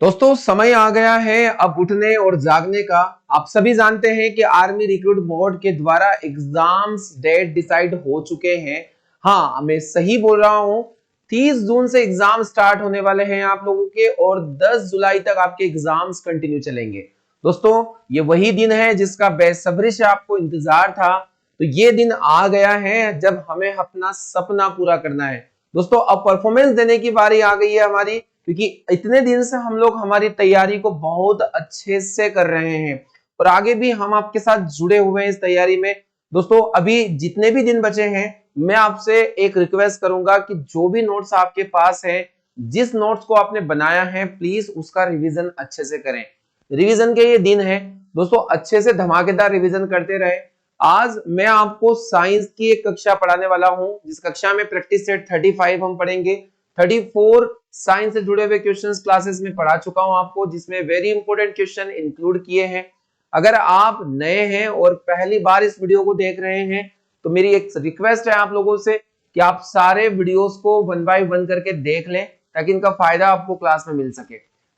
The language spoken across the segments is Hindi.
दोस्तों समय आ गया है अब उठने और जागने का। आप सभी जानते हैं कि आर्मी रिक्रूट बोर्ड के द्वारा एग्जाम्स डेट डिसाइड हो चुके हैं। हाँ, मैं सही बोल रहा हूँ। 30 जून से एग्जाम स्टार्ट होने वाले हैं आप लोगों के और 10 जुलाई तक आपके एग्जाम्स कंटिन्यू चलेंगे। दोस्तों ये वही दिन है जिसका बेसब्री से आपको इंतजार था। तो ये दिन आ गया है जब हमें अपना सपना पूरा करना है। दोस्तों अब परफॉर्मेंस देने की बारी आ गई है हमारी, क्योंकि इतने दिन से हम लोग हमारी तैयारी को बहुत अच्छे से कर रहे हैं और आगे भी हम आपके साथ जुड़े हुए हैं इस तैयारी में। दोस्तों अभी जितने भी दिन बचे हैं मैं आपसे एक रिक्वेस्ट करूंगा कि जो भी नोट्स आपके पास है, जिस नोट्स को आपने बनाया है, प्लीज उसका रिवीजन अच्छे से करें। रिवीजन के ये दिन है दोस्तों, अच्छे से धमाकेदार रिवीजन करते रहे। आज मैं आपको साइंस की एक कक्षा पढ़ाने वाला हूं, जिस कक्षा में प्रैक्टिस सेट 35 हम पढ़ेंगे। 34 साइंस से जुड़े हुए क्वेश्चंस क्लासेस में पढ़ा चुका हूं आपको, जिसमें वेरी इंपॉर्टेंट क्वेश्चन इंक्लूड किए हैं। अगर आप नए हैं और पहली बार इस वीडियो को देख रहे हैं तो मेरी एक रिक्वेस्ट है आप लोगों से कि आप सारे वीडियोस को 1 बाय 1 करके देख लें ताकि इनका फायदा आपको क्लास में मिल सके।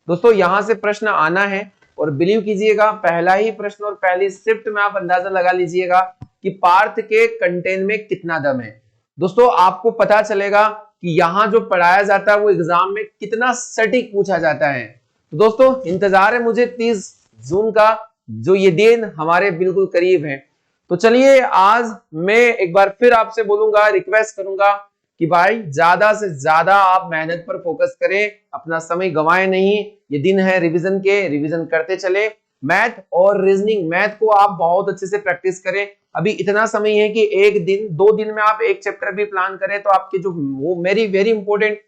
दोस्तों यहां से प्रश्न आना है और बिलीव कीजिएगा पहला ही प्रश्न और पहली शिफ्ट में आप अंदाजा लगा लीजिएगा कि पार्थ के कंटेंट में कितना दम है। दोस्तों आपको पता चलेगा कि यहाँ जो पढ़ाया जाता है वो एग्जाम में कितना सटीक पूछा जाता है। तो दोस्तों इंतजार है मुझे 30 जून का, जो ये दिन हमारे बिल्कुल करीब है। तो चलिए आज मैं एक बार फिर आपसे बोलूंगा, रिक्वेस्ट करूंगा कि भाई ज्यादा से ज्यादा आप मेहनत पर फोकस करें, अपना समय गंवाएं नहीं। ये दिन है रिवीजन के, रिवीजन करते चले। मैथ और रीजनिंग, मैथ को आप बहुत अच्छे से प्रैक्टिस करें। अभी इतना समय है कि एक दिन 2 दिन में आप एक चैप्टर भी प्लान करें तो आपके जो वो मेरी वेरी इंपॉर्टेंट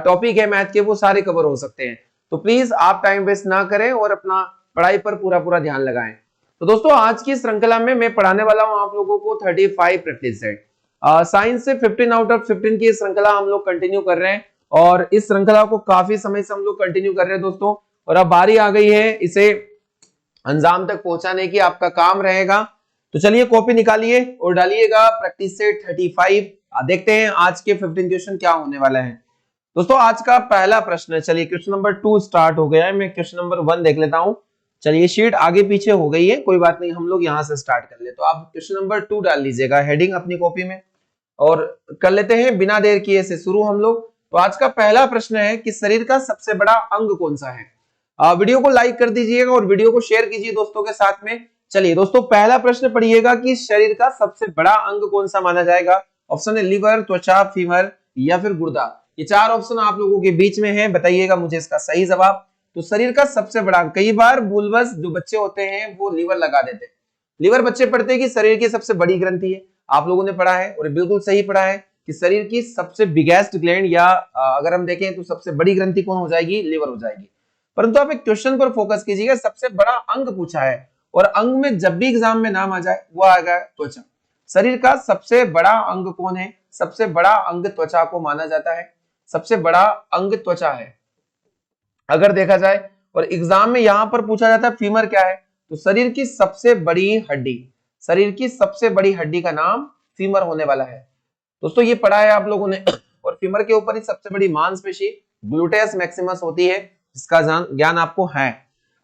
टॉपिक है मैथ के, वो सारे कवर हो सकते हैं। तो प्लीज आप टाइम वेस्ट ना करें और अपना पढ़ाई पर पूरा पूरा ध्यान लगाएं। तो दोस्तों आज की श्रृंखला में मैं पढ़ाने वाला हूं आप लोगों को 35 प्रैक्टिस सेट। साइंस से 15 आउट ऑफ 15 की श्रृंखला हम लोग कंटिन्यू कर रहे हैं और इस श्रृंखला को काफी समय से हम लोग कंटिन्यू कर रहे हैं दोस्तों, और अब बारी आ गई है इसे अंजाम तक पहुंचाने की। आपका काम रहेगा तो चलिए कॉपी निकालिए और डालिएगा प्रैक्टिस सेट 35। देखते हैं आज के 15 क्वेश्चन क्या होने वाला है। दोस्तों आज का पहला प्रश्न है, चलिए क्वेश्चन नंबर 2 स्टार्ट हो गया है। मैं क्वेश्चन नंबर 1 देख लेता हूं। चलिए शीट आगे पीछे हो गई है, कोई बात नहीं, हम लोग यहां से स्टार्ट कर ले। तो आप क्वेश्चन नंबर 2 डाल लीजिएगा हेडिंग अपनी कॉपी में और कर लेते हैं बिना देर किए से शुरू हम लोग। तो आज का पहला प्रश्न है कि शरीर का सबसे बड़ा अंग कौन सा है। वीडियो को लाइक कर दीजिएगा और वीडियो को शेयर कीजिए दोस्तों के साथ में। चलिए दोस्तों पहला प्रश्न पढ़िएगा कि शरीर का सबसे बड़ा अंग कौन सा माना जाएगा। ऑप्शन है लिवर, त्वचा, फीमर या फिर गुर्दा। ये 4 ऑप्शन आप लोगों के बीच में है, बताइएगा मुझे इसका सही जवाब। तो शरीर का सबसे बड़ा, कई बार बुलबस जो बच्चे होते हैं वो लिवर लगा देते हैं। लिवर बच्चे पढ़ते हैं कि शरीर की सबसे बड़ी ग्रंथि है। आप लोगों ने पढ़ा है और बिल्कुल सही पढ़ा है कि शरीर की सबसे बिगेस्ट ग्लैंड या अगर हम देखें तो सबसे बड़ी ग्रंथि कौन हो जाएगी, लिवर हो जाएगी। परंतु आप एक क्वेश्चन पर फोकस कीजिएगा, सबसे बड़ा अंग पूछा है और अंग में जब भी एग्जाम में नाम आ जाए वो आएगा त्वचा। शरीर का सबसे बड़ा अंग कौन है, सबसे बड़ा अंग त्वचा को माना जाता है। सबसे बड़ा अंग त्वचा है अगर देखा जाए, और एग्जाम में यहां पर पूछा जाता है फीमर क्या है, तो शरीर की सबसे बड़ी हड्डी, शरीर की सबसे बड़ी हड्डी का नाम फीमर होने वाला है। दोस्तों ये पढ़ा है आप लोगों ने। और फीमर के ऊपर ही सबसे बड़ी मांसपेशी ग्लूटेस मैक्सिमस होती है, जिसका ज्ञान आपको है।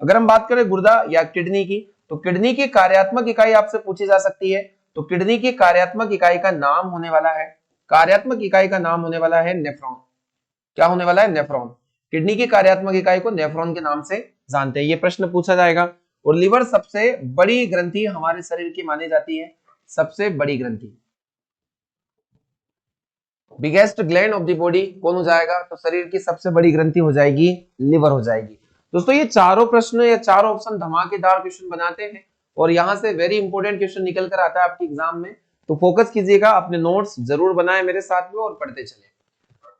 अगर हम बात करें गुर्दा या किडनी की, तो किडनी की कार्यात्मक इकाई आपसे पूछी जा सकती है। तो किडनी की कार्यात्मक इकाई का नाम होने वाला है, कार्यात्मक इकाई का नाम होने वाला है नेफ्रॉन। क्या होने वाला है, नेफ्रॉन। किडनी की कार्यात्मक इकाई को नेफ्रॉन के नाम से जानते हैं, ये प्रश्न पूछा जाएगा। और लिवर सबसे बड़ी ग्रंथि हमारे शरीर की मानी जाती है, सबसे बड़ी ग्रंथि। Biggest gland of the body कौन हो जाएगा, तो शरीर की सबसे बड़ी ग्रंथि हो जाएगी, लिवर हो जाएगी। दोस्तों ये चारों प्रश्न या चारों ऑप्शन धमाकेदार क्वेश्चन बनाते हैं और यहां से वेरी इंपॉर्टेंट क्वेश्चन निकल कर आता है आपके एग्जाम में। तो फोकस कीजिएगा, अपने नोट्स जरूर बनाएं मेरे साथ में और पढ़ते चले।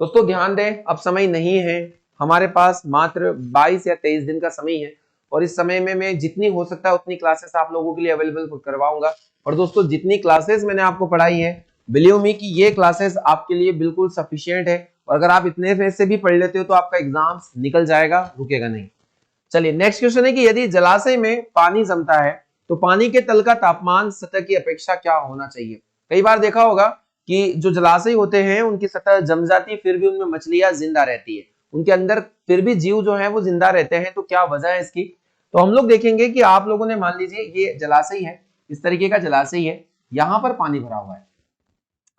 दोस्तों ध्यान दें, अब समय नहीं है हमारे पास, मात्र 22 या 23 दिन का समय है और इस समय में मैं जितनी हो सकता है उतनी क्लासेस आप लोगों के लिए अवेलेबल करवाऊंगा। और दोस्तों जितनी क्लासेस मैंने आपको पढ़ाई है, बिलीव मी कि ये क्लासेस आपके लिए बिल्कुल सफिशिएंट है और अगर आप इतने पैसे भी पढ़ लेते हो तो आपका एग्जाम निकल जाएगा, रुकेगा नहीं। चलिए नेक्स्ट क्वेश्चन है कि यदि जलाशय में पानी जमता है तो पानी के तल का तापमान सतह की अपेक्षा क्या होना चाहिए। कई बार देखा होगा कि जो जलाशय होते हैं उनकी सतह जम जाती है फिर भी उनमें मछलियां जिंदा रहती है, उनके अंदर फिर भी जीव जो है वो जिंदा रहते हैं। तो क्या वजह है इसकी? तो हम लोग देखेंगे कि आप लोगों ने मान लीजिए ये जलाशय है, इस तरीके का जलाशय है, यहाँ पर पानी भरा हुआ है।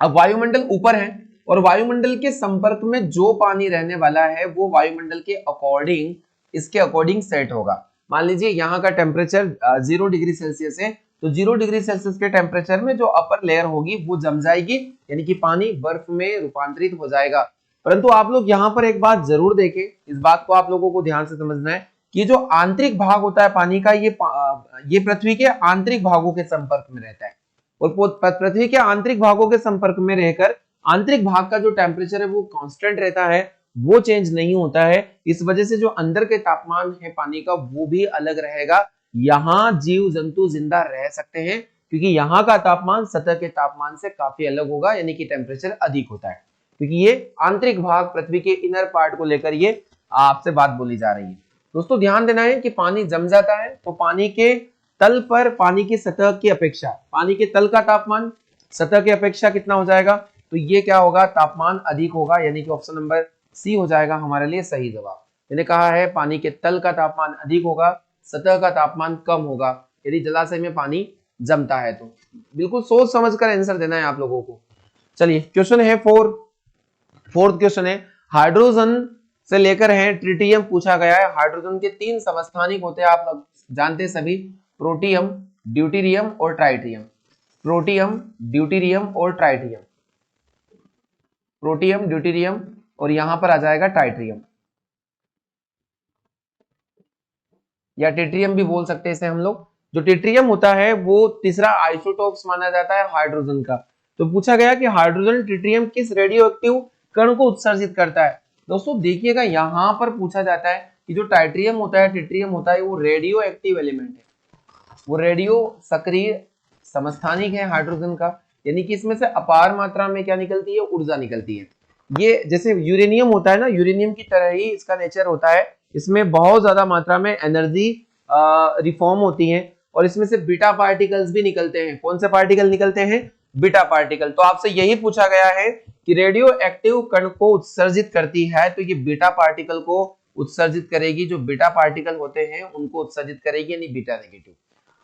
अब वायुमंडल ऊपर है और वायुमंडल के संपर्क में जो पानी रहने वाला है वो वायुमंडल के अकॉर्डिंग, इसके अकॉर्डिंग सेट होगा। मान लीजिए यहाँ का टेम्परेचर 0 डिग्री सेल्सियस है, तो 0 डिग्री सेल्सियस के टेम्परेचर में जो अपर लेयर होगी वो जम जाएगी, यानी कि पानी बर्फ में रूपांतरित हो जाएगा। परंतु आप लोग यहाँ पर एक बात जरूर देखें, इस बात को आप लोगों को ध्यान से समझना है कि जो आंतरिक भाग होता है पानी का, ये पृथ्वी के आंतरिक भागों के संपर्क में रहता है और पृथ्वी के आंतरिक भागों के संपर्क में रहकर आंतरिक भाग का जो टेम्परेचर है वो कांस्टेंट रहता है, वो चेंज नहीं होता है। इस वजह से जो अंदर के तापमान है पानी का वो भी अलग रहेगा। यहाँ जीव जंतु जिंदा रह सकते हैं क्योंकि यहाँ का तापमान सतह के तापमान से काफी अलग होगा, यानी कि टेम्परेचर अधिक होता है, क्योंकि ये आंतरिक भाग पृथ्वी के इनर पार्ट को लेकर ये आपसे बात बोली जा रही है। दोस्तों ध्यान देना है कि पानी जम जाता है तो पानी के तल पर पानी की सतह की अपेक्षा, पानी के तल का तापमान सतह की अपेक्षा कितना हो जाएगा? तो ये क्या होगा? तापमान अधिक होगा, यानी कि ऑप्शन नंबर सी हो जाएगा हमारे लिए सही जवाब। मैंने कहा है पानी के तल का तापमान अधिक होगा, सतह का तापमान कम होगा यदि जलाशय में पानी जमता है। तो बिल्कुल सोच समझकर आंसर देना है आप लोगों को। चलिए क्वेश्चन है फोर्थ क्वेश्चन है, हाइड्रोजन से लेकर है ट्रिटियम पूछा गया है। हाइड्रोजन के 3 समस्थानिक होते हैं, आप लोग जानते हैं सभी, प्रोटियम, ड्यूटेरियम और ट्राइटियम। प्रोटियम, ड्यूटेरियम और ट्राइटियम, प्रोटियम, ड्यूटेरियम और यहां पर आ जाएगा ट्राइटियम या टेट्रियम भी बोल सकते हैं इसे हम लोग। जो टेट्रियम होता है वो तीसरा आइसोटोप्स माना जाता है हाइड्रोजन का। तो पूछा गया कि हाइड्रोजन ट्रिटियम किस रेडियो एक्टिव कण को उत्सर्जित करता है। दोस्तों देखिएगा यहां पर पूछा जाता है कि जो टाइट्रियम होता है, ट्रिटियम होता है, वो रेडियो एक्टिव एलिमेंट है, वो रेडियो सक्रिय समस्थानिक है हाइड्रोजन का, यानी कि इसमें से अपार मात्रा में क्या निकलती है? ऊर्जा निकलती है। ये जैसे यूरेनियम होता है ना, यूरेनियम की तरह ही इसका नेचर होता है, इसमें बहुत ज्यादा मात्रा में एनर्जी रिफॉर्म होती है और इसमें से बीटा पार्टिकल्स भी निकलते हैं। कौन से पार्टिकल निकलते हैं? Beta particle. तो आपसे यही पूछा गया है कि रेडियो एक्टिव कण को उत्सर्जित करती है, तो ये बीटा पार्टिकल को उत्सर्जित करेगी, जो बीटा पार्टिकल होते हैं उनको उत्सर्जित करेगी, यानी बीटा नेगेटिव।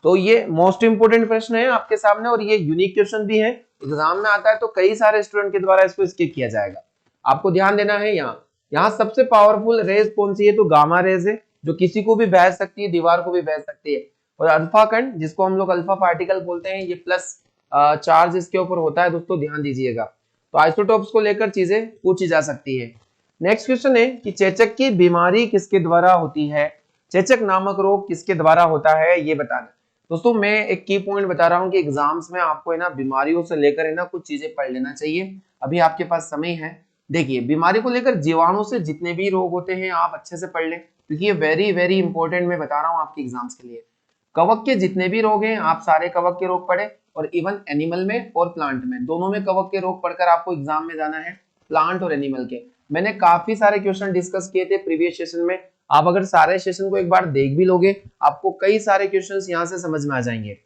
तो ये मोस्ट इंपोर्टेंट प्रश्न है आपके सामने और ये यूनिक क्वेश्चन भी है, एग्जाम में आता है तो कई सारे स्टूडेंट के द्वारा इसको स्किप किया जाएगा। आपको ध्यान देना है यहाँ सबसे पावरफुल रेज कौन सी है? तो गामा रेज है, जो किसी को भी बह सकती है, दीवार को भी बह सकती है। और अल्फा कण, जिसको हम लोग अल्फा पार्टिकल बोलते हैं, ये प्लस चार्ज इसके ऊपर होता है। दोस्तों ध्यान दीजिएगा, तो आइसोटोप्स को लेकर चीजें पूछी जा सकती है। नेक्स्ट क्वेश्चन है कि चेचक की बीमारी किसके द्वारा होती है? चेचक नामक रोग किसके द्वारा होता है, ये बताना। दोस्तों मैं एक की पॉइंट बता रहा हूँ कि एग्जाम्स में आपको है ना बीमारियों से लेकर है ना कुछ चीजें पढ़ लेना चाहिए, अभी आपके पास समय है। देखिए बीमारी को लेकर जीवाणु से जितने भी रोग होते हैं आप अच्छे से पढ़ लें, क्योंकि ये वेरी वेरी इंपॉर्टेंट मैं बता रहा हूँ आपके एग्जाम्स के लिए। कवक के जितने भी रोग हैं आप सारे कवक के रोग पढ़े, और इवन एनिमल में और प्लांट में, दोनों में कवक के रोग पढ़कर आपको एग्जाम में जाना है, प्लांट और एनिमल के। मैंने काफी सारे क्वेश्चन डिस्कस किए थे प्रीवियस सेशन में, आप अगर सारे सेशन को एक बार देख भी लोगे आपको कई सारे क्वेश्चंस यहां से समझ में आ जाएंगे।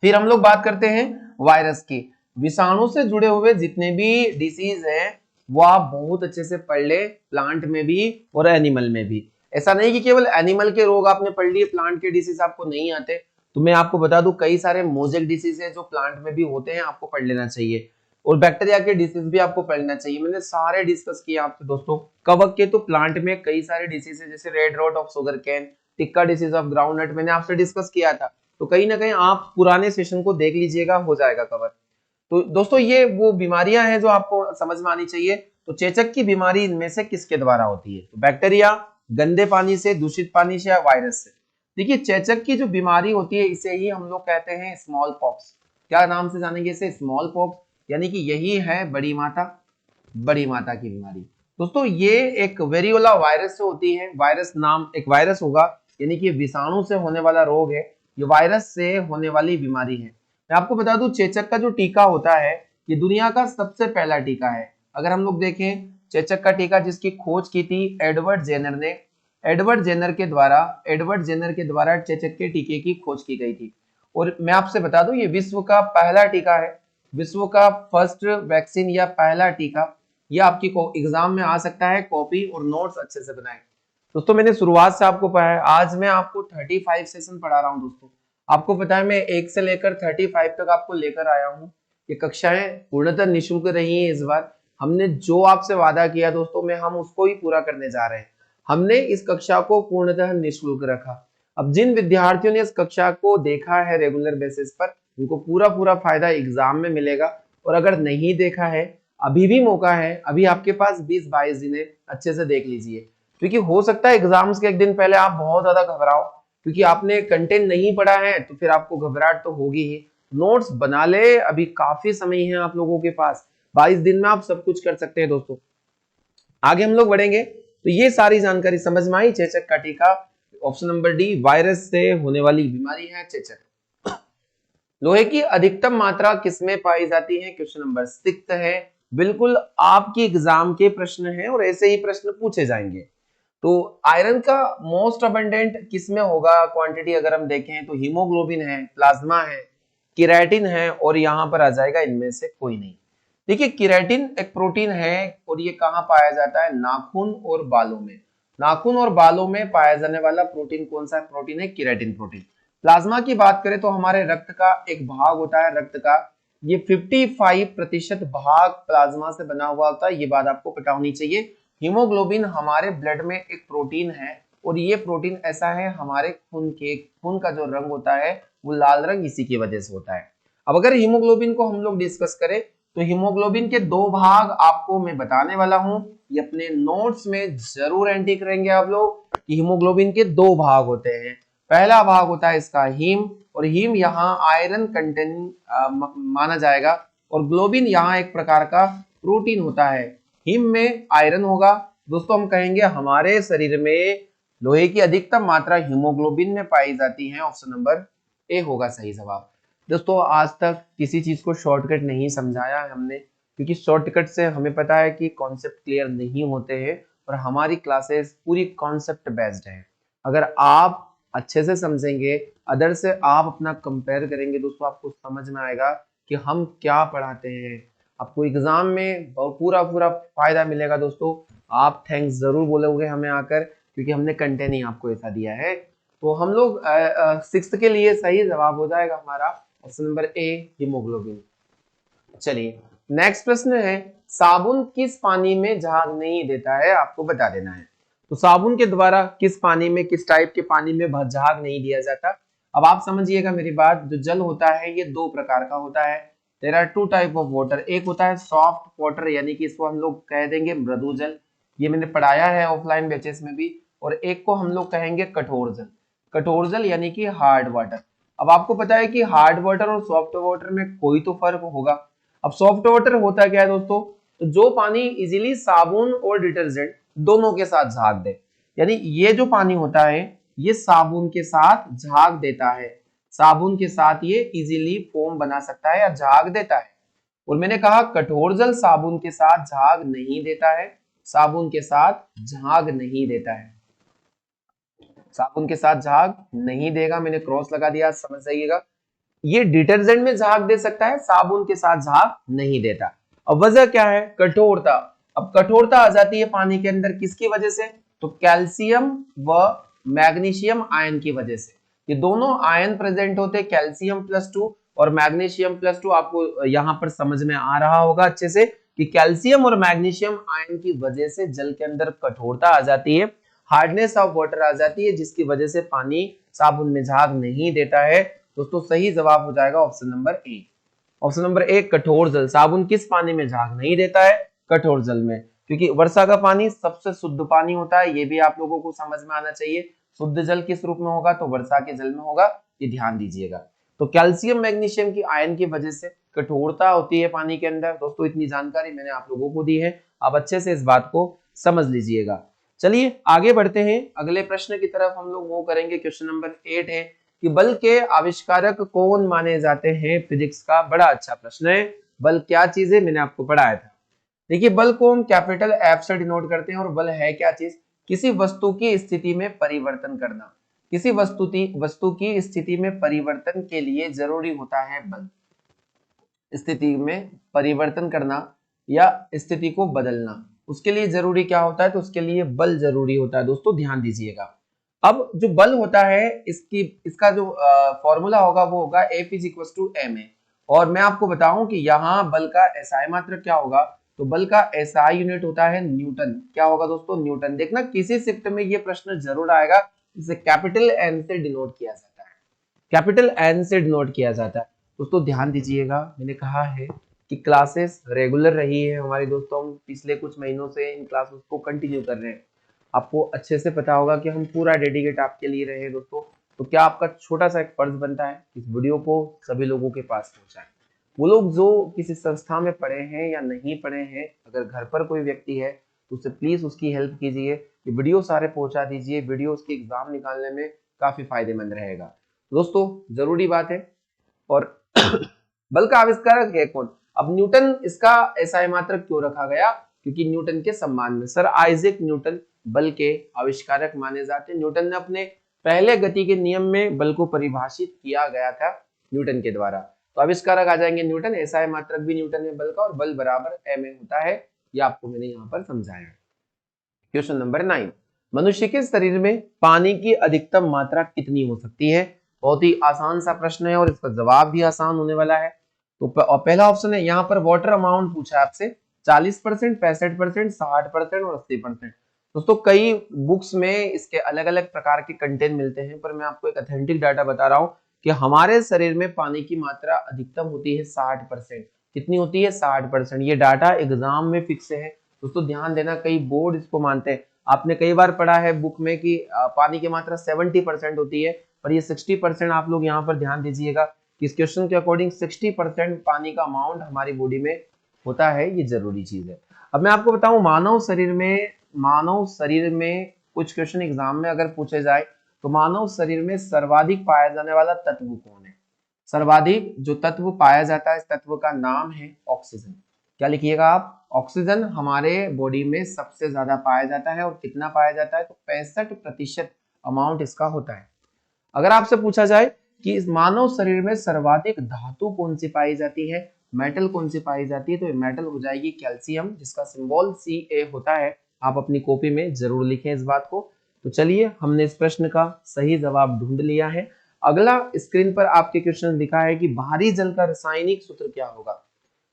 फिर हम लोग बात करते हैं वायरस की। विषाणु से जुड़े हुए जितने भी डिसीज है वो आप बहुत अच्छे से पढ़ ले, प्लांट में भी और एनिमल में भी। ऐसा नहीं कि केवल एनिमल के रोग आपने पढ़ लिए, प्लांट के डिसीज आपको नहीं आते। तो मैं आपको बता दूं कई सारे मोजेक डिसीज है जो प्लांट में भी होते हैं, आपको पढ़ लेना चाहिए। और बैक्टीरिया के डिसीज भी आपको पढ़ना चाहिए, मैंने सारे डिस्कस किए आपसे दोस्तों। कवक के तो प्लांट में कई सारे डिसीज है, जैसे red rot of sugarcane, tikka disease of groundnut, मैंने आपसे डिस्कस किया था। तो कहीं ना कहीं आप पुराने सेशन को देख लीजिएगा, हो जाएगा कवर। तो दोस्तों ये वो बीमारियां हैं जो आपको समझ में आनी चाहिए। तो चेचक की बीमारी इनमें से किसके द्वारा होती है? तो बैक्टीरिया, गंदे पानी से, दूषित पानी से या वायरस से? देखिए चेचक की जो बीमारी होती है इसे ही हम लोग कहते हैं स्मॉल पॉक्स। क्या नाम से जानेंगे इसे? स्मॉल पॉक्स, यानी कि यही है बड़ी माता की बीमारी। दोस्तों ये एक वेरियोला वायरस से होती है, वायरस नाम एक वायरस होगा, यानी कि विषाणु से होने वाला रोग है, ये वायरस से होने वाली बीमारी है। मैं आपको बता दूं चेचक का जो टीका होता है ये दुनिया का सबसे पहला टीका है। अगर हम लोग देखें चेचक का टीका जिसकी खोज की थी एडवर्ड जेनर ने, एडवर्ड जेनर के द्वारा चेचक के टीके की खोज की गई थी। और मैं आपसे बता दूं ये विश्व का पहला टीका है, विश्व का फर्स्ट वैक्सीन या पहला टीका ये आपकी एग्जाम में आ सकता है, कॉपी और नोट्स अच्छे से बनाएं। दोस्तों मैंने शुरुआत से आपको पढ़ाया है, आज मैं आपको 35 सेशन पढ़ा रहा हूँ दोस्तों। आपको पता है मैं 1 से लेकर 35 तक आपको लेकर आया हूँ। ये कक्षाएं पूर्णतः निःशुल्क रही हैं। इस बार हमने जो आपसे वादा किया दोस्तों में हम उसको ही पूरा करने जा रहे हैं। हमने इस कक्षा को पूर्णतः निःशुल्क रखा। अब जिन विद्यार्थियों ने इस कक्षा को देखा है रेगुलर बेसिस पर, उनको पूरा फायदा एग्जाम में मिलेगा। और अगर नहीं देखा है, अभी भी मौका है, अभी आपके पास 20-22 दिन है, अच्छे से देख लीजिए। क्योंकि हो सकता है एग्जाम्स के एक दिन पहले आप बहुत ज्यादा घबराओ, क्योंकि आपने कंटेंट नहीं पढ़ा है तो फिर आपको घबराहट तो होगी ही। नोट्स बना ले, अभी काफी समय है आप लोगों के पास, 22 दिन में आप सब कुछ कर सकते हैं दोस्तों। आगे हम लोग बढ़ेंगे तो ये सारी जानकारी समझ में आई। चेचक का टीका, ऑप्शन नंबर डी, वायरस से होने वाली बीमारी है चेचक। लोहे की अधिकतम मात्रा किसमें पाई जाती है? क्वेश्चन नंबर 6 है। बिल्कुल आपकी एग्जाम के प्रश्न है और ऐसे ही प्रश्न पूछे जाएंगे। तो आयरन का मोस्ट अबंडेंट किसमें होगा क्वांटिटी अगर हम देखें तो हीमोग्लोबिन है, प्लाज्मा है, केराटिन है और यहां पर आ जाएगा इनमें से कोई नहीं। देखिए केराटिन एक प्रोटीन है और ये कहां पाया जाता है? नाखून और बालों में। नाखून और बालों में पाया जाने वाला प्रोटीन कौन सा प्रोटीन है? Keratin protein. प्लाज्मा की बात करें तो हमारे रक्त का एक भाग होता है, रक्त का ये 55% भाग प्लाज्मा से बना हुआ होता है, ये बात आपको पता होनी चाहिए। हीमोग्लोबिन हमारे ब्लड में एक प्रोटीन है और ये प्रोटीन ऐसा है हमारे खून का जो रंग होता है वो लाल रंग इसी की वजह से होता है। अब अगर हीमोग्लोबिन को हम लोग डिस्कस करें तो हीमोग्लोबिन के 2 भाग आपको मैं बताने वाला हूं, ये अपने नोट्स में जरूर एंट्री करेंगे आप लोग कि हीमोग्लोबिन के 2 भाग होते हैं। पहला भाग होता है इसका हीम, और हीम यहाँ आयरन कंटेंट माना जाएगा, और ग्लोबिन यहाँ एक प्रकार का प्रोटीन होता है। हिम में आयरन होगा दोस्तों। हम कहेंगे हमारे शरीर में लोहे की अधिकतम मात्रा हीमोग्लोबिन में पाई जाती है। ऑप्शन नंबर ए होगा सही जवाब। दोस्तों आज तक किसी चीज को शॉर्टकट नहीं समझाया है हमने, क्योंकि शॉर्टकट से हमें पता है कि कॉन्सेप्ट क्लियर नहीं होते हैं और हमारी क्लासेस पूरी कॉन्सेप्ट बेस्ड है। अगर आप अच्छे से समझेंगे, अदर से आप अपना कंपेयर करेंगे दोस्तों, आपको समझ में आएगा कि हम क्या पढ़ाते हैं। आपको एग्जाम में पूरा फायदा मिलेगा दोस्तों। आप थैंक्स जरूर बोलोगे हमें आकर, क्योंकि हमने कंटेंट ही आपको ऐसा दिया है। तो हम लोग 6 के लिए सही जवाब हो जाएगा हमारा ऑप्शन नंबर ए, हीमोग्लोबिन। चलिए नेक्स्ट प्रश्न है, साबुन किस पानी में झाग नहीं देता है? आपको बता देना है। तो साबुन के द्वारा किस पानी में, किस टाइप के पानी में झाग नहीं दिया जाता? अब आप समझिएगा मेरी बात, जो जल होता है ये 2 प्रकार का होता है। There are 2 type of water. एक होता है सॉफ्ट वाटर, यानी कि इसको हम लोग कह देंगे मृदु जल, ये मैंने पढ़ाया है ऑफलाइन बैचेस में भी। और एक को हम लोग कहेंगे कठोर जल। कठोर जल यानी कि हार्ड वाटर। अब आपको पता है कि हार्ड वाटर और सॉफ्ट वाटर में कोई तो फर्क होगा। अब सॉफ्ट वाटर होता क्या है दोस्तों? तो जो पानी इजीली साबुन और डिटर्जेंट दोनों के साथ झाग दे, यानी ये जो पानी होता है ये साबुन के साथ झाग देता है। साबुन के साथ ये इजीली फोम बना सकता है या झाग देता है। और मैंने कहा कठोर जल साबुन के साथ झाग नहीं देता है, साबुन के साथ झाग नहीं देता है, साबुन के साथ झाग नहीं देगा। मैंने क्रॉस लगा दिया, समझ जाइएगा। ये डिटर्जेंट में झाग दे सकता है, साबुन के साथ झाग नहीं देता। अब वजह क्या है? कठोरता। अब कठोरता आ जाती है पानी के अंदर किसकी वजह से? तो कैल्शियम व मैग्नीशियम आयन की वजह से। ये दोनों आयन प्रेजेंट होते हैं, कैल्शियम +2 और मैग्नीशियम +2। आपको यहां पर समझ में आ रहा होगा अच्छे से कि कैल्शियम और मैग्नीशियम आयन की वजह से जल के अंदर कठोरता आ जाती है, हार्डनेस ऑफ वाटर आ जाती है, जिसकी वजह से पानी साबुन में झाग नहीं देता है। दोस्तों सही जवाब हो जाएगा option number A. Option number A कठोर जल। साबुन किस पानी में झाग नहीं देता है? कठोर जल में। क्योंकि वर्षा का पानी सबसे शुद्ध पानी होता है, ये भी आप लोगों को समझ में आना चाहिए। शुद्ध जल किस रूप में होगा? तो वर्षा के जल में होगा, ये ध्यान दीजिएगा। तो कैल्शियम मैग्नीशियम की आयन की वजह से कठोरता होती है पानी के अंदर। दोस्तों इतनी जानकारी मैंने आप लोगों को दी है, आप अच्छे से इस बात को समझ लीजिएगा। चलिए आगे बढ़ते हैं, अगले प्रश्न की तरफ हम लोग वो करेंगे। क्वेश्चन नंबर 8 है कि बल के आविष्कारक कौन माने जाते हैं? फिजिक्स का बड़ा अच्छा प्रश्न है। बल क्या चीज है, मैंने आपको पढ़ाया था। देखिए बल को हम कैपिटल F से डिनोट करते हैं, और बल है क्या चीज? किसी वस्तु की स्थिति में परिवर्तन करना। किसी वस्तु की स्थिति में परिवर्तन के लिए जरूरी होता है बल। स्थिति में परिवर्तन करना या स्थिति को बदलना, उसके लिए जरूरी क्या होता है, तो उसके लिए बल जरूरी होता है। दोस्तों ध्यान दीजिएगा। अब जो बल होता है इसका जो फॉर्मूला होगा वो होगा F is equal to ma। और मैं आपको बताऊं कि यहाँ बल का SI मात्रक क्या होगा, तो बल का SI यूनिट होता है न्यूटन। क्या होगा दोस्तों, न्यूटन। देखना किसी शिफ्ट में ये प्रश्न जरूर आएगा, इसे कैपिटल N से डिनोट किया जाता है, कैपिटल N से डिनोट किया जाता है। दोस्तों ध्यान दीजिएगा, मैंने कहा है कि क्लासेस रेगुलर रही है हमारे दोस्तों, हम पिछले कुछ महीनों से इन क्लासेस को कंटिन्यू कर रहे हैं। आपको अच्छे से पता होगा कि हम पूरा डेडिकेट आपके लिए रहे दोस्तों। तो क्या आपका छोटा सा एक फर्ज बनता है, इस वीडियो को सभी लोगों के पास पहुंचाएं। वो लोग जो किसी संस्था में पढ़े हैं या नहीं पढ़े हैं, अगर घर पर कोई व्यक्ति है तो उसे प्लीज उसकी हेल्प कीजिए, ये वीडियो सारे पहुंचा दीजिए, वीडियो उसके एग्जाम निकालने में काफी फायदेमंद रहेगा दोस्तों, जरूरी बात है। और बल का आविष्कारक है कौन? अब न्यूटन इसका SI मात्रक क्यों रखा गया, क्योंकि न्यूटन के सम्मान में सर आइजैक न्यूटन बल के आविष्कारक माने जाते हैं। न्यूटन ने अपने पहले गति के नियम में बल को परिभाषित किया गया था न्यूटन के द्वारा, तो आविष्कारक आ जाएंगे न्यूटन, SI मात्रक भी न्यूटन है बल का, और बल बराबर ma होता है, ये आपको मैंने यहाँ पर समझाया। क्वेश्चन नंबर 9, मनुष्य के शरीर में पानी की अधिकतम मात्रा कितनी हो सकती है? बहुत ही आसान सा प्रश्न है और इसका जवाब भी आसान होने वाला है। तो पहला ऑप्शन है यहाँ पर वाटर अमाउंट पूछा है आपसे, 40%, 65%, 60% और 80%। दोस्तों कई बुक्स में इसके अलग अलग प्रकार के कंटेंट मिलते हैं, पर मैं आपको एक ऑथेंटिक डाटा बता रहा हूँ कि हमारे शरीर में पानी की मात्रा अधिकतम होती है 60%। कितनी होती है? 60%। ये डाटा एग्जाम में फिक्स है दोस्तों, ध्यान देना, कई बोर्ड इसको मानते हैं। आपने कई बार पढ़ा है बुक में कि पानी की मात्रा 70% होती है, पर ये 60%। आप लोग यहाँ पर ध्यान दीजिएगा कि इस क्वेश्चन के अकॉर्डिंग 60% पानी का अमाउंट हमारी बॉडी में होता है, ये जरूरी चीज है। अब मैं आपको बताऊं मानव शरीर में कुछ क्वेश्चन एग्जाम में अगर पूछे जाए तो मानव शरीर में सर्वाधिक पाया जाने वाला तत्व कौन है? सर्वाधिक जो तत्व पाया जाता है, इस तत्व का नाम है ऑक्सीजन। क्या लिखिएगा आप? ऑक्सीजन हमारे बॉडी में सबसे ज्यादा पाया जाता है, और कितना पाया जाता है? तो 65% अमाउंट इसका होता है। अगर आपसे पूछा जाए कि इस मानव शरीर में सर्वाधिक धातु कौन सी पाई जाती है, मेटल कौन सी पाई जाती है, तो मेटल हो जाएगी कैल्शियम, जिसका सिंबल Ca होता है। आप अपनी कॉपी में जरूर लिखें इस बात को। तो चलिए, हमने इस प्रश्न का सही जवाब ढूंढ लिया है। अगला स्क्रीन पर आपके क्वेश्चन दिखा है कि भारी जल का रासायनिक सूत्र क्या होगा?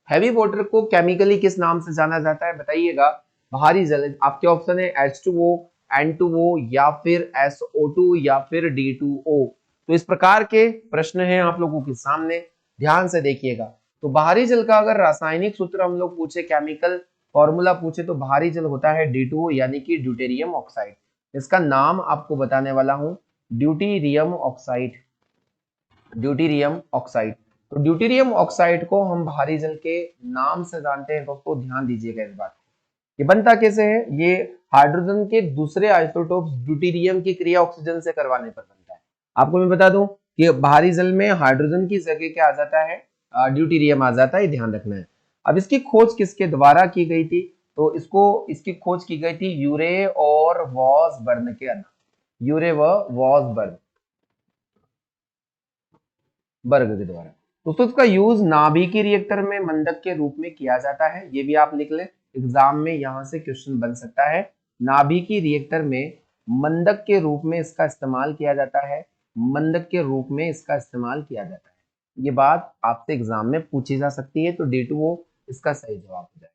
हैवी वाटर को केमिकली किस नाम से जाना जाता है, बताइएगा। भारी जल, आपके ऑप्शन है H2O, N2O या फिर SO2 या फिर D2O। तो इस प्रकार के प्रश्न हैं आप लोगों के सामने, ध्यान से देखिएगा। तो भारी जल का अगर रासायनिक सूत्र हम लोग पूछे, केमिकल फॉर्मूला पूछे, तो भारी जल होता है D2O यानी कि ड्यूटेरियम ऑक्साइड। इसका नाम आपको बताने वाला हूं, ड्यूटेरियम ऑक्साइड। ड्यूटेरियम ऑक्साइड, तो ड्यूटेरियम ऑक्साइड को हम भारी जल के नाम से जानते हैं दोस्तों, ध्यान दीजिएगा इस बात को। ये बनता कैसे है? ये हाइड्रोजन के दूसरे आइसोटोप ड्यूटेरियम की क्रिया ऑक्सीजन से करवाने पर बनता है। आपको मैं बता दूं कि भारी जल में हाइड्रोजन की जगह क्या आ जाता है? ड्यूटेरियम आ जाता है, ध्यान रखना है। अब इसकी खोज किसके द्वारा की गई थी? तो इसकी खोज की गई थी यूरे और वॉसबर्न के अंदर, यूरे व वॉसबर्न वर्ग के द्वारा। दोस्तों इसका यूज नाभिकीय रिएक्टर में मंदक के रूप में किया जाता है, ये भी आप लिख लें, एग्जाम में यहां से क्वेश्चन बन सकता है। नाभिकीय रिएक्टर में मंदक के रूप में इसका इस्तेमाल किया जाता है, मंदक के रूप में इसका इस्तेमाल किया जाता है। ये बात आपसे एग्जाम में पूछी जा सकती है, तो D2O इसका सही जवाब हो जाएगा।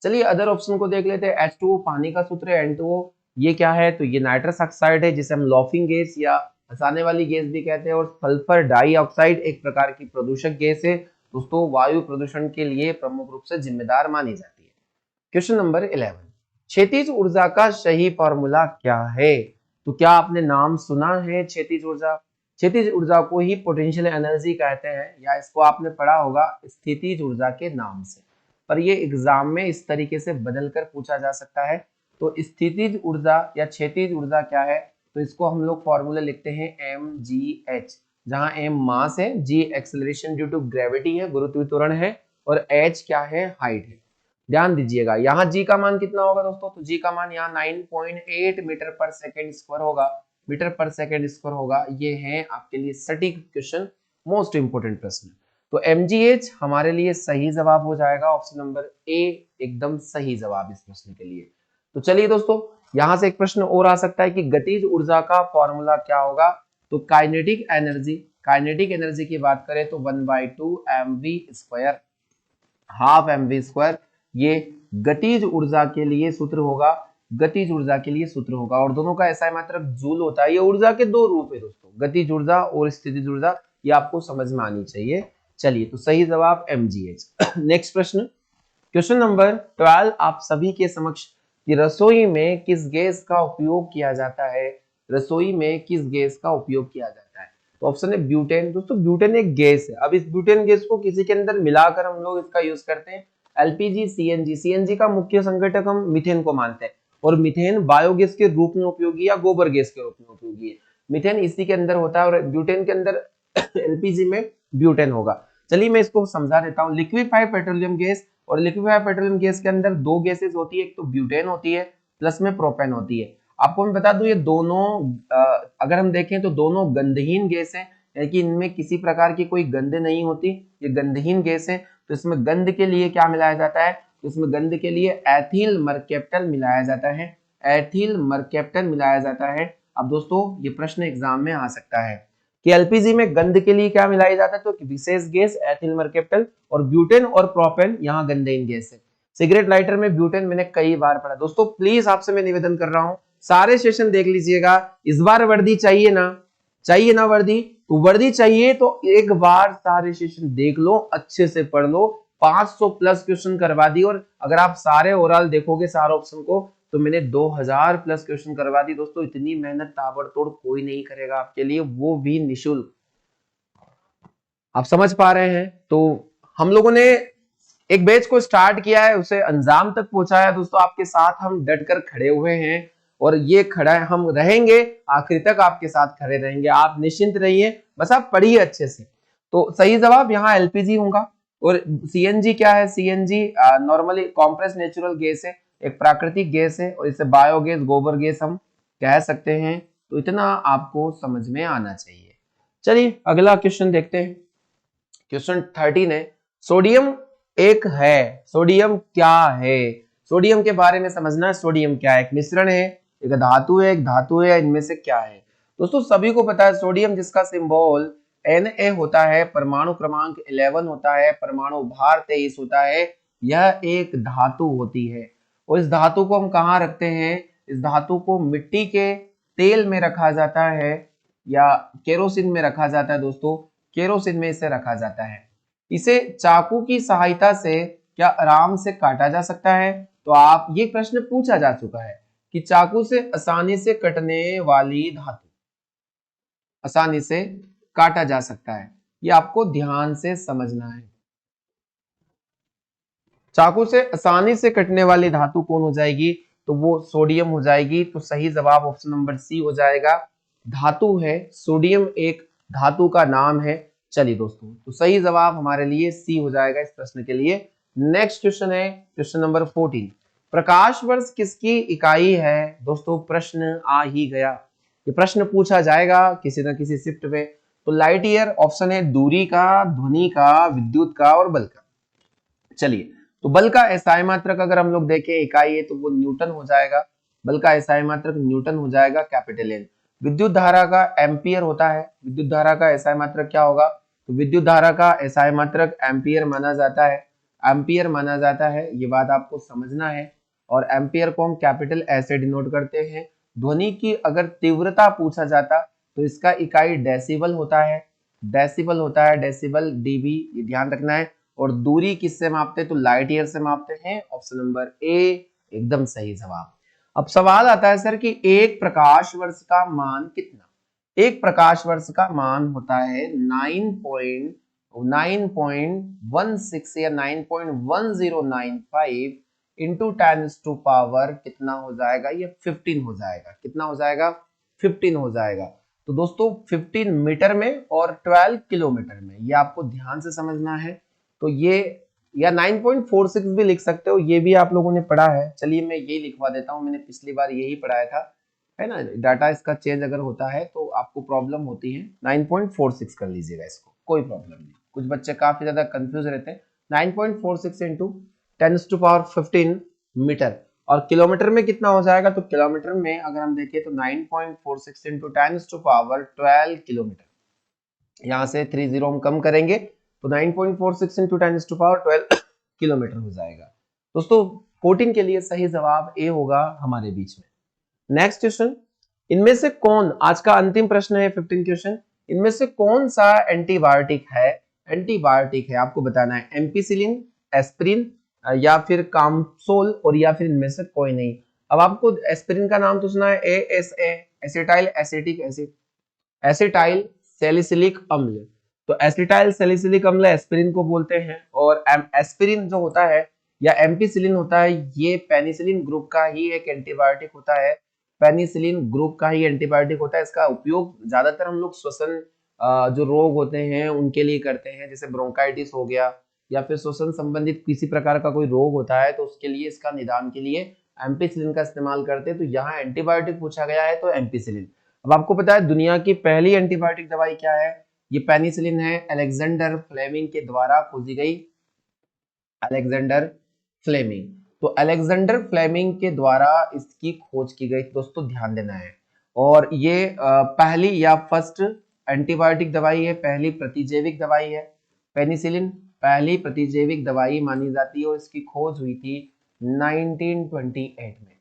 चलिए अदर ऑप्शन को देख लेते हैं। H2O पानी का सूत्र है, N2O ये क्या है? तो ये नाइट्रस ऑक्साइड है, जिसे हम लॉफिंग गैस या हंसाने वाली गैस भी कहते हैं। और सल्फर डाइऑक्साइड एक प्रकार की प्रदूषक गैस है दोस्तों, वायु प्रदूषण के लिए प्रमुख रूप से जिम्मेदार मानी जाती है। क्वेश्चन नंबर 11, क्षैतिज ऊर्जा का सही फॉर्मूला क्या है? तो क्या आपने नाम सुना है क्षैतिज ऊर्जा? क्षैतिज ऊर्जा को ही पोटेंशियल एनर्जी कहते हैं, या इसको आपने पढ़ा होगा स्थितिज ऊर्जा के नाम से, पर ये एग्जाम में इस तरीके से बदल कर पूछा जा सकता है। तो स्थितिज ऊर्जा या क्षैतिज ऊर्जा क्या है? तो इसको हम लोग फॉर्मूला लिखते हैं mgh, जहां m मास है, g acceleration due to gravity है, गुरुत्वीय त्वरण है, और h क्या है? हाइट है। ध्यान दीजिएगा, यहाँ g का मान कितना होगा दोस्तों? तो g का मान यहाँ 9.8 मीटर पर सेकेंड स्क्वायर होगा, मीटर पर सेकेंड स्क्वायर होगा। ये है आपके लिए सटीक क्वेश्चन, मोस्ट इंपोर्टेंट प्रश्न। तो mgh हमारे लिए सही जवाब हो जाएगा, ऑप्शन नंबर ए एकदम सही जवाब इस प्रश्न के लिए। तो चलिए दोस्तों, यहां से एक प्रश्न और आ सकता है कि गतिज ऊर्जा का फॉर्मूला क्या होगा। तो काइनेटिक एनर्जी की बात करें तो 1/2 mv², हाफ mv², ये गतिज ऊर्जा के लिए सूत्र होगा, गतिज ऊर्जा के लिए सूत्र होगा। और दोनों का SI मात्रक जूल होता है। ये ऊर्जा के दो रूप है दोस्तों, गतिज ऊर्जा और स्थितिज ऊर्जा, ये आपको समझ में आनी चाहिए। चलिए, तो सही जवाब mgh। नेक्स्ट प्रश्न, क्वेश्चन नंबर 12 आप सभी के समक्ष, कि रसोई में किस गैस का उपयोग किया जाता है, रसोई में किस गैस का उपयोग किया जाता है। तो ऑप्शन है ब्यूटेन। दोस्तों ब्यूटेन एक गैस है। अब इस ब्यूटेन गैस को किसी के अंदर मिलाकर हम लोग इसका यूज करते हैं। एलपीजी, सीएनजी, सीएनजी का मुख्य संघटक हम मीथेन को मानते हैं, और मीथेन बायोगैस के रूप में उपयोगी या गोबर गैस के रूप में उपयोगी है। मीथेन इसी के अंदर होता है, और ब्यूटेन के अंदर एलपीजी में ब्यूटेन होगा। चलिए मैं इसको समझा देता हूँ। लिक्विफाइड पेट्रोलियम गैस, और लिक्विफाइड पेट्रोलियम गैस के अंदर दो गैसेस होती है, एक तो ब्यूटेन होती है, प्लस में प्रोपेन होती है। आपको मैं बता दूं ये दोनों अगर हम देखें तो दोनों गंधहीन गैस है, यानी कि इनमें किसी प्रकार की कोई गंध नहीं होती, ये गंधहीन गैस है। तो इसमें गंध के लिए क्या मिलाया जाता है, तो इसमें गंध के लिए एथिल मरकैप्टल मिलाया जाता है, एथिल मरकैप्टल मिलाया जाता है। अब दोस्तों ये प्रश्न एग्जाम में आ सकता है कि एलपीजी में गंध के लिए क्या मिलाया जाता है, तो विशेष गैस एथिल मरकैप्टल, और ब्यूटेन और प्रोपेन यहाँ गंधहीन गैस है। सिगरेट लाइटर में ब्यूटेन मैंने कई बार पढ़ा। दोस्तों प्लीज आपसे मैं निवेदन कर रहा हूं, सारे सेशन देख लीजिएगा। इस बार वर्दी चाहिए ना, चाहिए ना वर्दी, तो वर्दी चाहिए तो एक बार सारे सेशन देख लो, अच्छे से पढ़ लो। 500 प्लस क्वेश्चन करवा दी, और अगर आप सारे ओवरऑल देखोगे सारे ऑप्शन को, तो मैंने 2000 प्लस क्वेश्चन करवा दी। दोस्तों इतनी मेहनत ताबड़तोड़ कोई नहीं करेगा आपके लिए, वो भी निशुल्क। आप समझ पा रहे हैं। तो हम लोगों ने एक बैच को स्टार्ट किया है, उसे अंजाम तक पहुंचाया। दोस्तों आपके साथ हम डटकर खड़े हुए हैं, और ये खड़ा है, हम रहेंगे आखिर तक, आपके साथ खड़े रहेंगे। आप निश्चिंत रहिए, बस आप पढ़िए अच्छे से। तो सही जवाब यहाँ एलपीजी होगा। और सीएनजी क्या है, CNG normally compress natural gas है, एक प्राकृतिक गैस है, और इसे बायोगैस, गोबर गैस हम कह सकते हैं। तो इतना आपको समझ में आना चाहिए। चलिए अगला क्वेश्चन देखते हैं। क्वेश्चन 13 है, सोडियम एक है, सोडियम क्या है, सोडियम के बारे में समझना है। सोडियम क्या है, एक मिश्रण है, एक धातु है, एक धातु है, इनमें से क्या है। दोस्तों सभी को पता है सोडियम जिसका सिंबल Na होता है, परमाणु क्रमांक 11 होता है, परमाणु भार 23 होता है, यह एक धातु होती है। और इस धातु को हम कहाँ रखते हैं, इस धातु को मिट्टी के तेल में रखा जाता है, या केरोसिन में रखा जाता है। दोस्तों केरोसिन में इसे रखा जाता है। इसे चाकू की सहायता से क्या आराम से काटा जा सकता है। तो आप, ये प्रश्न पूछा जा चुका है कि चाकू से आसानी से कटने वाली धातु आसानी से काटा जा सकता है, ये आपको ध्यान से समझना है। चाकू से आसानी से कटने वाली धातु कौन हो जाएगी, तो वो सोडियम हो जाएगी। तो सही जवाब ऑप्शन नंबर सी हो जाएगा, धातु है सोडियम, एक धातु का नाम है। चलिए दोस्तों, तो सही जवाब हमारे लिए सी हो जाएगा इस प्रश्न के लिए। नेक्स्ट क्वेश्चन है क्वेश्चन नंबर 14, प्रकाश वर्ष किसकी इकाई है। दोस्तों प्रश्न आ ही गया, ये प्रश्न पूछा जाएगा किसी न किसी शिफ्ट में। तो लाइट ईयर ऑप्शन है, दूरी का, ध्वनि का, विद्युत का और बल का। चलिए, तो बल का एसआई मात्रक अगर हम लोग देखें इकाई है, तो वो न्यूटन हो जाएगा। बल का एसआई मात्रक न्यूटन हो जाएगा, कैपिटल एन। विद्युत धारा का एम्पियर होता है, विद्युत धारा का एसआई मात्रक क्या होगा, तो विद्युत धारा का एसआई मात्रक एम्पियर माना जाता है, एम्पियर माना जाता है, ये बात आपको समझना है। और एम्पियर को हम कैपिटल ऐसे डिनोट करते हैं। ध्वनि की अगर तीव्रता पूछा जाता, तो इसका इकाई डेसिबल होता है, डेसिबल होता है, डेसिबल डीबी, ये ध्यान रखना है। और दूरी किससे मापते हैं, तो लाइट ईयर से मापते हैं, ऑप्शन नंबर ए एकदम सही जवाब। अब सवाल आता है सर कि एक प्रकाश वर्ष का मान कितना। एक प्रकाश वर्ष का मान होता है 9.16 या 9.1095 इंटू 10⁻⁴ कितना हो जाएगा, ये 15 हो जाएगा। कितना हो जाएगा, 15 हो जाएगा। तो दोस्तों 15 मीटर में और 12 किलोमीटर में, ये आपको ध्यान से समझना है। तो ये, या 9.46 भी लिख सकते हो, ये भी आप लोगों ने पढ़ा है। चलिए मैं यही लिखवा देता हूँ, मैंने पिछली बार यही पढ़ाया था, है ना। डाटा इसका चेंज अगर होता है तो आपको प्रॉब्लम होती है, 9.46 कर लीजिएगा इसको, कोई प्रॉब्लम नहीं, कुछ बच्चे काफी ज्यादा कंफ्यूज रहते हैं। 9.46 इंटू 10⁻15 मीटर, और किलोमीटर में कितना हो जाएगा, तो किलोमीटर में अगर हम देखें तो 9.46 इंटू 10⁻12 किलोमीटर। यहाँ से 30 हम कम करेंगे तो 9.46 इंटू 10⁻12 किलोमीटर हो जाएगा। दोस्तों 14 के लिए सही जवाब ए होगा हमारे बीच में। नेक्स्ट क्वेश्चन, इनमें से कौन, आज का अंतिम प्रश्न है 15 क्वेश्चन, इनमें से कौन सा एंटीबायोटिक है, एंटीबायोटिक है आपको बताना है, एम्पिसिलिन, एस्पिरिन या फिर कामसोल, और या फिर इनमें से कोई नहीं। अब आपको एस्पिरिन का नाम तो सुना है, ASA, acetyl acetic acid, acetyl salicylic अम्ल, तो एसिटाइल सैलिसिलिक अम्ल एस्पिरिन को बोलते हैं। और एस्पिरिन जो होता है या एम्पिसिलिन होता है, ये पेनिसिलिन ग्रुप का ही एक एंटीबायोटिक होता है, पेनिसिलिन ग्रुप का ही एंटीबायोटिक होता है। इसका उपयोग ज्यादातर हम लोग श्वसन जो रोग होते हैं उनके लिए करते हैं, जैसे ब्रोंकाइटिस हो गया या फिर श्वसन संबंधित किसी प्रकार का कोई रोग होता है तो उसके लिए, इसका निदान के लिए एम्पिसिलिन का इस्तेमाल करते हैं। तो यहाँ एंटीबायोटिक पूछा गया है तो एम्पिसिलिन। अब आपको पता है दुनिया की पहली एंटीबायोटिक दवाई क्या है, ये पेनिसिलिन है, अलेक्जेंडर फ्लेमिंग के द्वारा खोजी गई, अलेक्जेंडर फ्लेमिंग। तो अलेक्जेंडर फ्लेमिंग के द्वारा इसकी खोज की गई, दोस्तों ध्यान देना है। और ये पहली या फर्स्ट एंटीबायोटिक दवाई है, पहली प्रतिजैविक दवाई है। पेनिसिलिन पहली प्रतिजैविक दवाई मानी जाती है और इसकी खोज हुई थी 1928 में।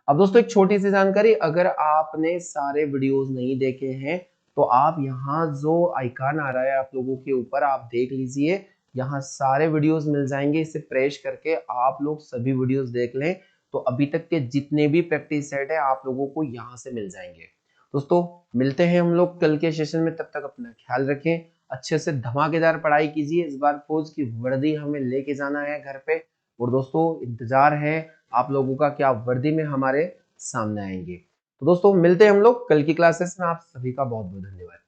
अब दोस्तों एक छोटी सी जानकारी, अगर आपने सारे वीडियोस नहीं देखे हैं तो आप यहाँ जो आइकन आ रहा है आप लोगों के ऊपर, आप देख लीजिए, यहाँ सारे वीडियोस मिल जाएंगे, इसे प्रेस करके आप लोग सभी वीडियोस देख लें तो अभी तक के जितने भी प्रैक्टिस सेट है आप लोगों को यहाँ से मिल जाएंगे। दोस्तों मिलते हैं हम लोग कल के सेशन में, तब तक अपना ख्याल रखें, अच्छे से धमाकेदार पढ़ाई कीजिए। इस बार फौज की वर्दी हमें लेके जाना है घर पे, और दोस्तों इंतजार है आप लोगों का कि आप वर्दी में हमारे सामने आएंगे। तो दोस्तों मिलते हैं हम लोग कल की क्लासेस में, आप सभी का बहुत बहुत धन्यवाद।